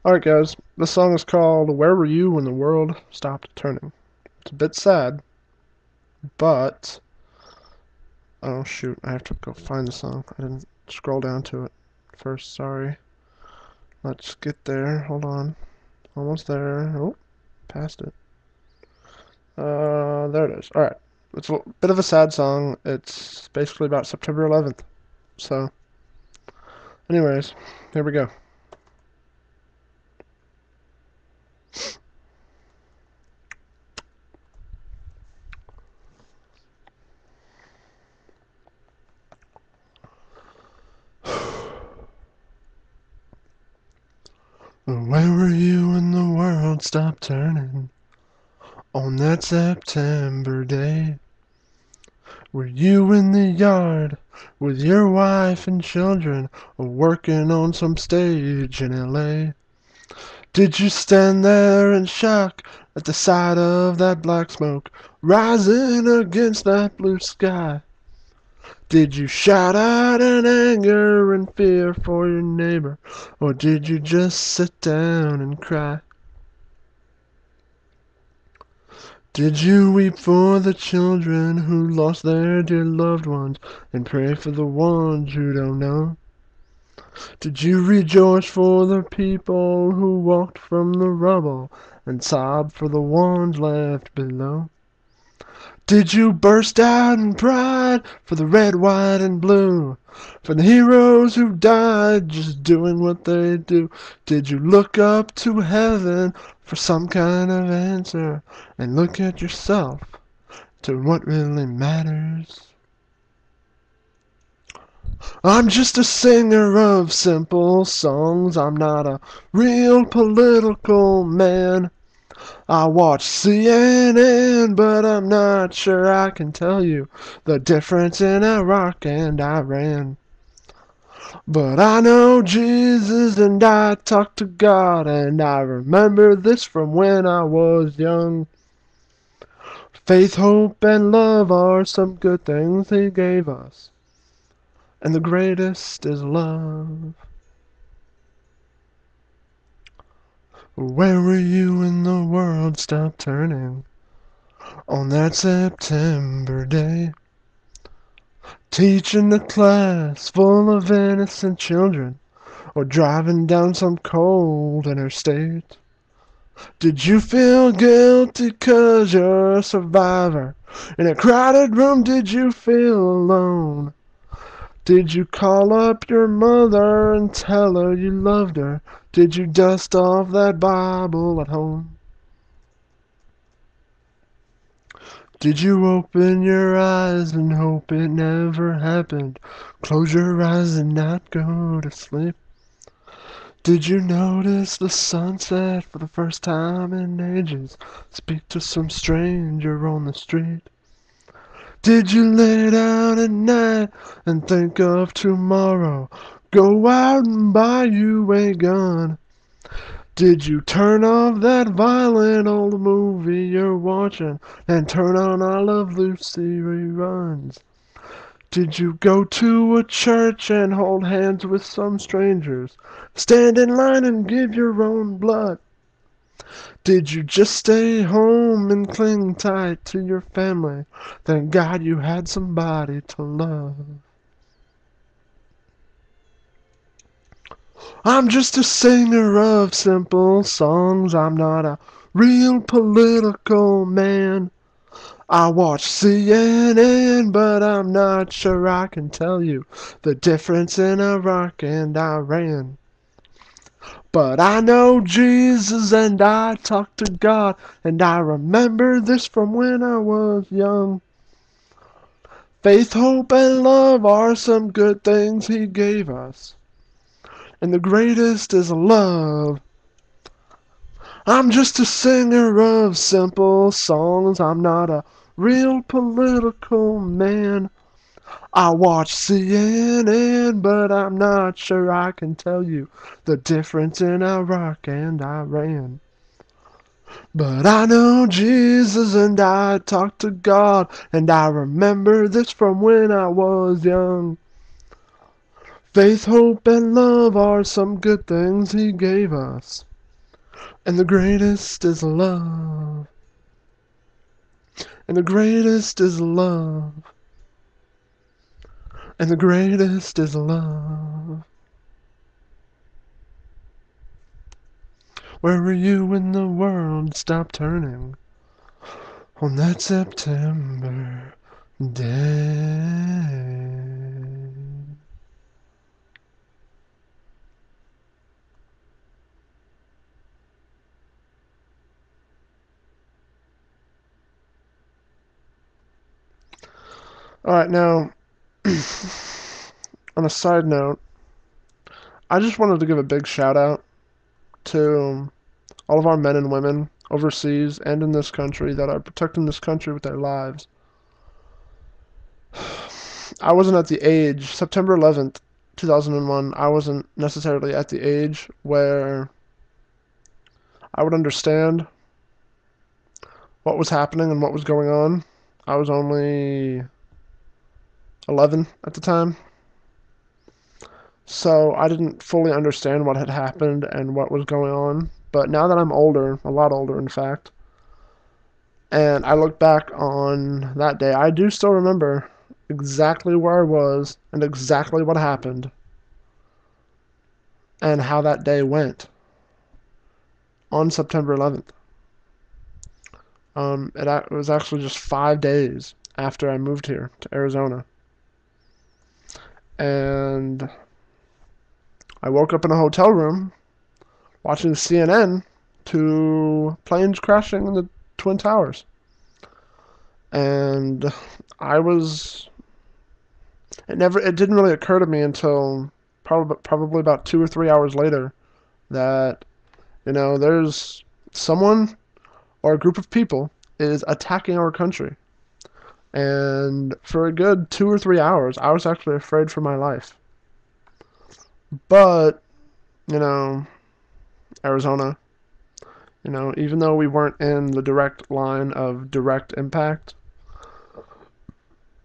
Alright, guys, this song is called Where Were You When the World Stopped Turning? It's a bit sad, but. Oh, shoot, I have to go find the song. I didn't scroll down to it first, sorry. Let's get there. Hold on. Almost there. Oh, passed it. There it is. Alright. It's a bit of a sad song. It's basically about September 11th. So, anyways, here we go. Where were you when the world stopped turning? On that September day, were you in the yard with your wife and children, or working on some stage in LA? Did you stand there in shock at the sight of that black smoke rising against that blue sky? Did you shout out in anger and fear for your neighbor, or did you just sit down and cry? Did you weep for the children who lost their dear loved ones and pray for the ones who don't know? Did you rejoice for the people who walked from the rubble and sob for the ones left below? Did you burst out in pride for the red, white, and blue? For the heroes who died just doing what they do? Did you look up to heaven for some kind of answer and look at yourself to what really matters? I'm just a singer of simple songs. I'm not a real political man. I watch CNN, but I'm not sure I can tell you the difference in Iraq and Iran. But I know Jesus and I talk to God, and I remember this from when I was young. Faith, hope, and love are some good things He gave us, and the greatest is love. Where were you when the world stopped turning on that September day? Teaching a class full of innocent children, or driving down some cold interstate? Did you feel guilty 'cause you're a survivor? In a crowded room, did you feel alone? Did you call up your mother and tell her you loved her? Did you dust off that Bible at home? Did you open your eyes and hope it never happened? Close your eyes and not go to sleep. Did you notice the sunset for the first time in ages? Speak to some stranger on the street. Did you lay down at night and think of tomorrow? Go out and buy you a gun. Did you turn off that violent old movie you're watching and turn on all of Lucy reruns? Did you go to a church and hold hands with some strangers? Stand in line and give your own blood? Did you just stay home and cling tight to your family? Thank God you had somebody to love. I'm just a singer of simple songs. I'm not a real political man. I watch CNN, but I'm not sure I can tell you the difference in Iraq and Iran. But I know Jesus and I talk to God, and I remember this from when I was young. Faith, hope, and love are some good things He gave us, and the greatest is love. I'm just a singer of simple songs. I'm not a real political man. I watch CNN, but I'm not sure I can tell you the difference in Iraq and Iran. But I know Jesus and I talk to God, and I remember this from when I was young. Faith, hope, and love are some good things He gave us, And the greatest is love. And the greatest is love. And the greatest is love. Where were you when the world stopped turning on that September day? Alright, now, on a side note, I just wanted to give a big shout out to all of our men and women overseas and in this country that are protecting this country with their lives. I wasn't at the age, September 11th, 2001, I wasn't necessarily at the age where I would understand what was happening and what was going on. I was only 11 at the time. So I didn't fully understand what had happened and what was going on. But now that I'm older, a lot older in fact, and I look back on that day, I do still remember exactly where I was and exactly what happened and how that day went on September 11th. It was actually just 5 days after I moved here to Arizona. And I woke up in a hotel room watching CNN to planes crashing in the Twin Towers. And it didn't really occur to me until probably about 2 or 3 hours later that, there's someone or a group of people is attacking our country. And for a good 2 or 3 hours, I was actually afraid for my life. But, Arizona, even though we weren't in the direct line of direct impact,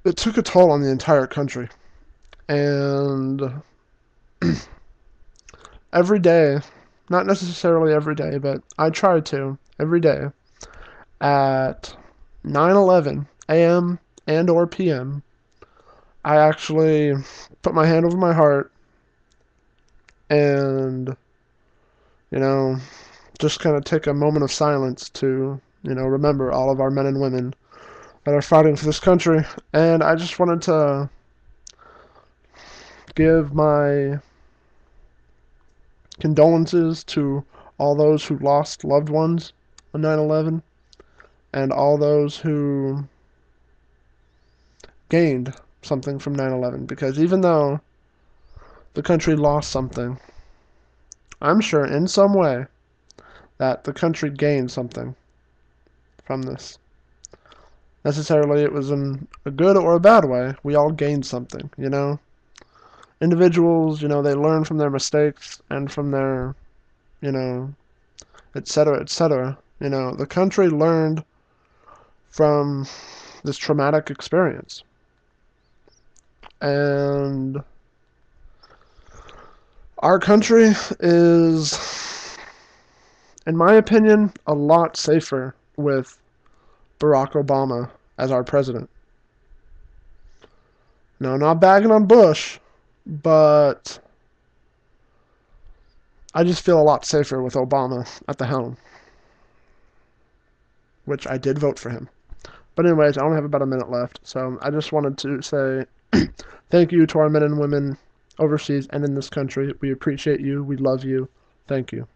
it took a toll on the entire country. And every day, not necessarily every day, but I tried to every day at 9:11 a.m. and or p.m. I actually put my hand over my heart and, just kind of take a moment of silence to, remember all of our men and women that are fighting for this country. And I just wanted to give my condolences to all those who lost loved ones on 9/11 and all those who gained something from 9/11, because even though the country lost something, I'm sure in some way that the country gained something from this. Necessarily it was in a good or a bad way, we all gained something, Individuals, they learn from their mistakes and from their, et cetera, et cetera. The country learned from this traumatic experience. And our country is, in my opinion, a lot safer with Barack Obama as our president. No, not bagging on Bush, but I just feel a lot safer with Obama at the helm, which I did vote for him. But anyways, I only have about a minute left, so I just wanted to say thank you to our men and women overseas and in this country. We appreciate you. We love you. Thank you.